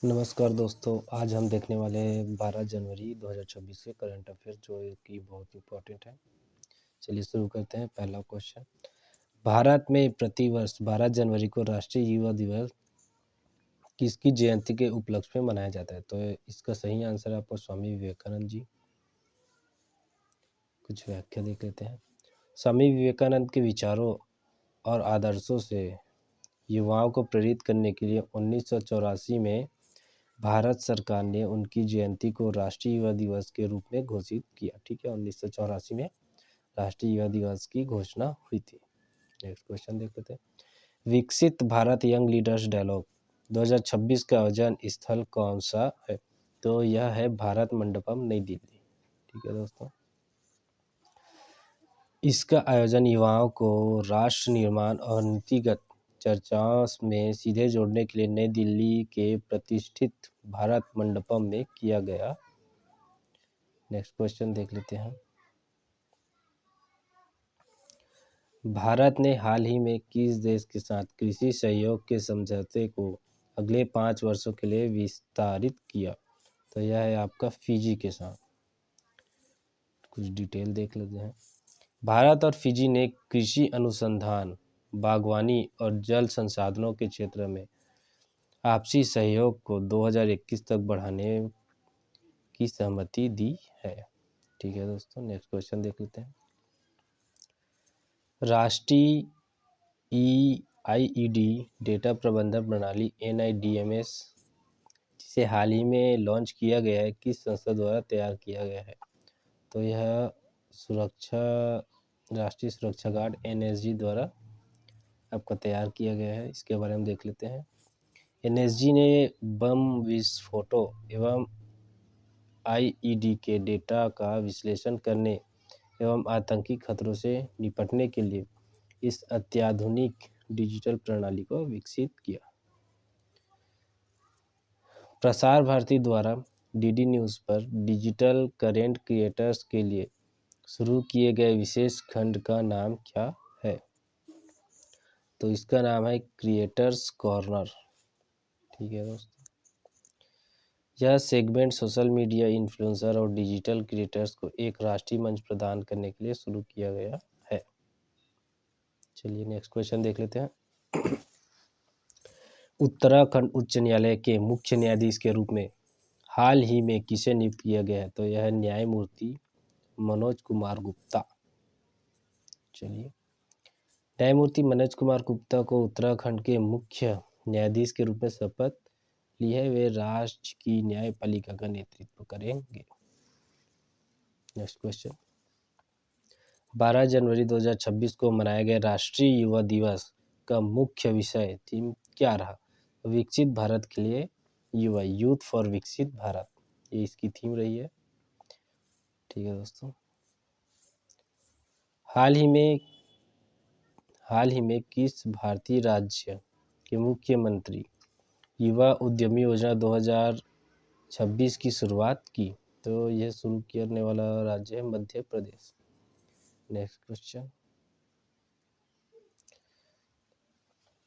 नमस्कार दोस्तों, आज हम देखने वाले हैं 12 जनवरी 2026 के करंट अफेयर जो कि बहुत इम्पोर्टेंट है। चलिए शुरू करते हैं। पहला क्वेश्चन, भारत में प्रतिवर्ष 12 जनवरी को राष्ट्रीय युवा दिवस किसकी जयंती के उपलक्ष्य में मनाया जाता है? तो इसका सही आंसर है आपको स्वामी विवेकानंद जी। कुछ व्याख्या देख लेते हैं। स्वामी विवेकानंद के विचारों और आदर्शों से युवाओं को प्रेरित करने के लिए 1984 में भारत सरकार ने उनकी जयंती को राष्ट्रीय युवा दिवस के रूप में घोषित किया। ठीक है, 1984 में राष्ट्रीय युवा दिवस की घोषणा हुई थी। नेक्स्ट क्वेश्चन देख लेते हैं। विकसित भारत यंग लीडर्स डायलॉग 2026 का आयोजन स्थल कौन सा है? तो यह है भारत मंडपम, नई दिल्ली। ठीक है दोस्तों, इसका आयोजन युवाओं को राष्ट्र निर्माण और नीतिगत चर्चाओं में सीधे जोड़ने के लिए नई दिल्ली के प्रतिष्ठित भारत मंडपम में किया गया। नेक्स्ट क्वेश्चन देख लेते हैं। भारत ने हाल ही में किस देश के साथ कृषि सहयोग के समझौते को अगले 5 वर्षों के लिए विस्तारित किया? तो यह है आपका फिजी के साथ। कुछ डिटेल देख लेते हैं। भारत और फिजी ने कृषि अनुसंधान, बागवानी और जल संसाधनों के क्षेत्र में आपसी सहयोग को 2021 तक बढ़ाने की सहमति दी है। ठीक है दोस्तों, नेक्स्ट क्वेश्चन देख लेते हैं। राष्ट्रीय आईईडी डेटा प्रबंधन प्रणाली NIDMS, जिसे हाल ही में लॉन्च किया गया है, किस संस्था द्वारा तैयार किया गया है? तो यह राष्ट्रीय सुरक्षा गार्ड NSG द्वारा आपका तैयार किया गया है। इसके बारे में देख लेते हैं। NSG ने बम विस्फोटों एवं IED के डेटा का विश्लेषण करने एवं आतंकी खतरों से निपटने के लिए इस अत्याधुनिक डिजिटल प्रणाली को विकसित किया। प्रसार भारती द्वारा DD न्यूज़ पर डिजिटल कंटेंट क्रिएटर्स के लिए शुरू किए गए विशेष खंड का नाम क्या है? तो इसका नाम है क्रिएटर्स कॉर्नर। ठीक है दोस्तों, यह सेगमेंट सोशल मीडिया इन्फ्लुएंसर और डिजिटल क्रिएटर्स को एक राष्ट्रीय मंच प्रदान करने के लिए शुरू किया गया है। चलिए नेक्स्ट क्वेश्चन देख लेते हैं। उत्तराखंड उच्च न्यायालय के मुख्य न्यायाधीश के रूप में हाल ही में किसे नियुक्त किया गया है? तो यह न्यायमूर्ति मनोज कुमार गुप्ता। चलिए, न्यायमूर्ति मनोज कुमार गुप्ता को उत्तराखंड के मुख्य न्यायाधीश के रूप में शपथ ली है। वे राज्य की न्यायपालिका का नेतृत्व करेंगे। नेक्स्ट क्वेश्चन, 12 जनवरी 2026 को मनाया गया राष्ट्रीय युवा दिवस का मुख्य विषय थीम क्या रहा? विकसित भारत के लिए युवा, यूथ फॉर विकसित भारत, ये इसकी थीम रही है। ठीक है दोस्तों, हाल ही में किस भारतीय राज्य के मुख्यमंत्री युवा उद्यमी योजना 2026 की शुरुआत की? तो यह शुरू करने वाला राज्य है मध्य प्रदेश। नेक्स्ट क्वेश्चन,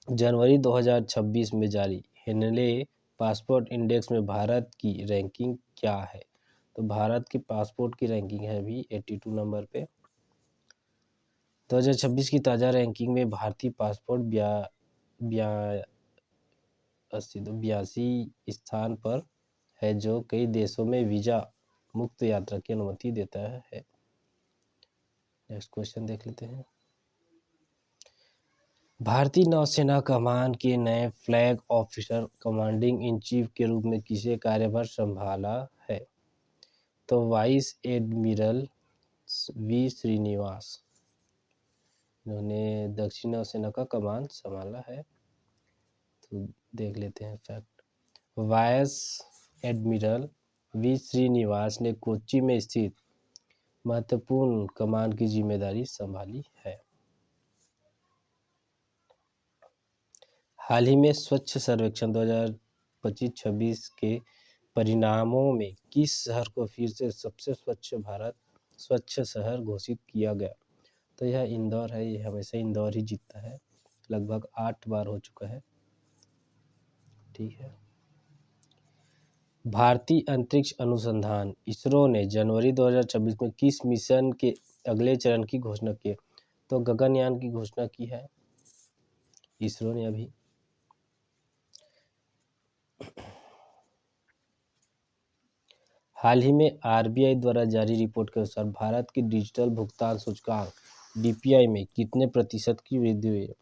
जनवरी 2026 में जारी हेनले पासपोर्ट इंडेक्स में भारत की रैंकिंग क्या है? तो भारत की पासपोर्ट की रैंकिंग है अभी 82 नंबर पे। 2026 की ताज़ा रैंकिंग में भारतीय पासपोर्ट 82 स्थान पर है, जो कई देशों में वीज़ा मुक्त यात्रा की अनुमति देता है। नेक्स्ट क्वेश्चन देख लेते हैं। भारतीय नौसेना कमान के नए flag officer commanding in chief के रूप में किसे कार्यभार संभाला है? तो वाइस एडमिरल V श्रीनिवास, इन्होंने दक्षिण नौसेना का कमान संभाला है। तो देख लेते हैं fact. Vice admiral V Srinivas ने कोच्चि में स्थित महत्वपूर्ण कमान की जिम्मेदारी संभाली है। हाल ही में स्वच्छ सर्वेक्षण 2025-26 के परिणामों में किस शहर को फिर से सबसे स्वच्छ शहर घोषित किया गया? तो यह इंदौर है। ये हमेशा इंदौर ही जीतता है, लगभग 8 बार हो चुका है। ठीक है, भारतीय अंतरिक्ष अनुसंधान इसरो ने जनवरी 2026 में किस मिशन के अगले चरण की घोषणा की? तो गगनयान की घोषणा की है इसरो ने अभी। हाल ही में आरबीआई द्वारा जारी रिपोर्ट के अनुसार भारत की डिजिटल भुगतान सूचकांक डीपीआई में कितने प्रतिशत की वृद्धि हुई है?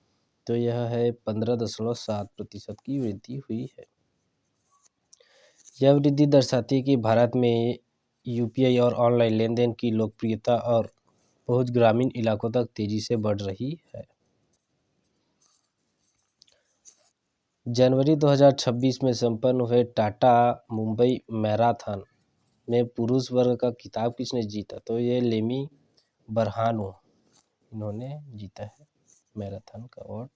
तो यह है 15.7% की वृद्धि हुई है। यह वृद्धि दर्शाती है कि भारत में यूपीआई और ऑनलाइन लेनदेन की लोकप्रियता और पहुंच ग्रामीण इलाकों तक तेजी से बढ़ रही है। जनवरी 2026 में संपन्न हुए टाटा मुंबई मैराथन में पुरुष वर्ग का खिताब किसने जीता? तो ये लेमी बरहानो इन्होंने जीता है मैराथन का अवार्ड।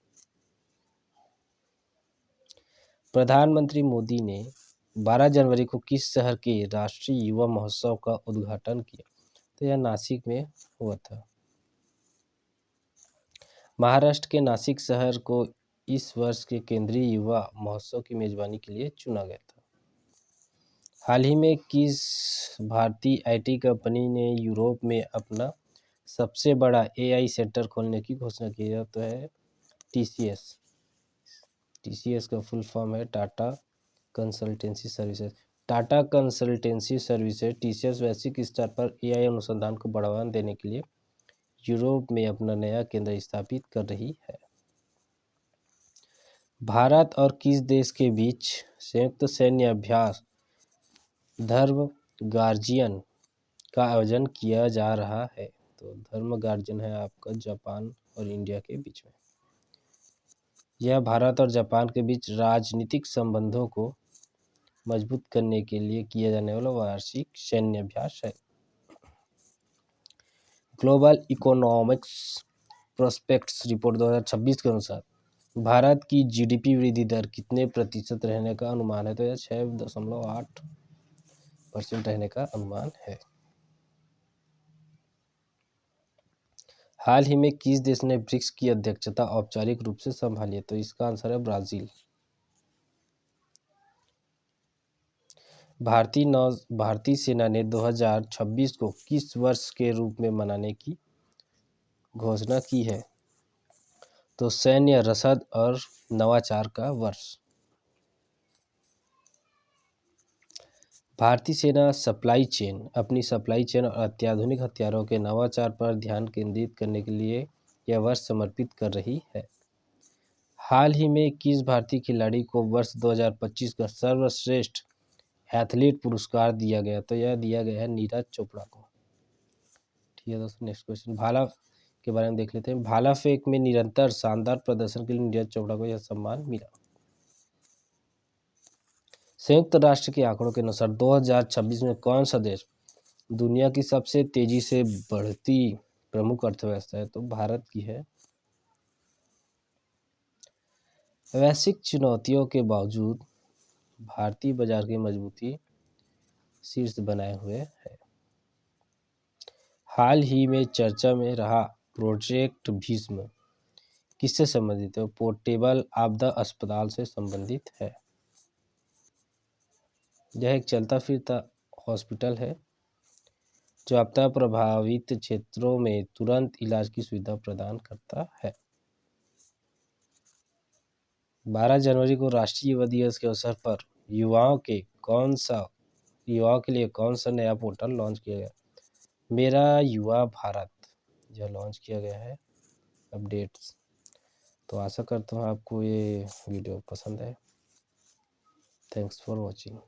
प्रधानमंत्री मोदी ने 12 जनवरी को किस शहर के राष्ट्रीय युवा महोत्सव का उद्घाटन किया? तो यह नासिक में हुआ था। महाराष्ट्र के नासिक शहर को इस वर्ष के केंद्रीय युवा महोत्सव की मेजबानी के लिए चुना गया था। हाल ही में किस भारतीय आईटी कंपनी ने यूरोप में अपना सबसे बड़ा एआई सेंटर खोलने की घोषणा की है? तो है टीसीएस। टीसीएस का फुल फॉर्म है Tata consultancy services. Tata consultancy services TCS वैश्विक स्तर पर एआई अनुसंधान को बढ़ावा देने के लिए यूरोप में अपना नया केंद्र स्थापित कर रही है। भारत और किस देश के बीच संयुक्त सैन्य अभ्यास धर्म गार्जियन का आयोजन किया जा रहा है? तो धर्म गार्जियन है आपका जापान और इंडिया के बीच में। यह भारत और जापान के बीच राजनीतिक संबंधों को मजबूत करने के लिए किया जाने वाला वार्षिक सैन्य अभ्यास है। ग्लोबल इकोनॉमिक्स प्रोस्पेक्ट्स रिपोर्ट 2026 के अनुसार भारत की जीडीपी वृद्धि दर कितने प्रतिशत रहने का अनुमान है? तो यह 6.8% रहने का अनुमान है। हाल ही में किस देश ने ब्रिक्स की अध्यक्षता औपचारिक रूप से संभाली है? तो इसका आंसर है ब्राजील। भारतीय सेना ने 2026 को किस वर्ष के रूप में मनाने की घोषणा की है? तो सैन्य रसद और नवाचार का वर्ष। भारतीय सेना अपनी सप्लाई चेन और अत्याधुनिक हथियारों के नवाचार पर ध्यान केंद्रित करने के लिए यह वर्ष समर्पित कर रही है। हाल ही में किस भारतीय खिलाड़ी को वर्ष 2025 का सर्वश्रेष्ठ एथलीट पुरस्कार दिया गया? तो यह दिया गया है नीरज चोपड़ा को। ठीक है दोस्तों, नेक्स्ट क्वेश्चन भाला के बारे में देख लेते हैं। भाला फेंक में निरंतर शानदार प्रदर्शन के लिए नीरज चोपड़ा को यह सम्मान मिला। संयुक्त राष्ट्र के आंकड़ों के अनुसार 2026 में कौन सा देश दुनिया की सबसे तेजी से बढ़ती प्रमुख अर्थव्यवस्था है? तो भारत की है। वैश्विक चुनौतियों के बावजूद भारतीय बाजार की मजबूती शीर्ष बनाए हुए है। हाल ही में चर्चा में रहा प्रोजेक्ट भीष्म किससे संबंधित है? पोर्टेबल आपदा अस्पताल से संबंधित है। यह एक चलता फिरता हॉस्पिटल है जो आपदा प्रभावित क्षेत्रों में तुरंत इलाज की सुविधा प्रदान करता है। 12 जनवरी को राष्ट्रीय युवा दिवस के अवसर पर युवाओं के लिए कौन सा नया पोर्टल लॉन्च किया गया? मेरा युवा भारत यह लॉन्च किया गया है अपडेट्स। तो आशा करता हूँ आपको ये वीडियो पसंद है। Thanks for watching.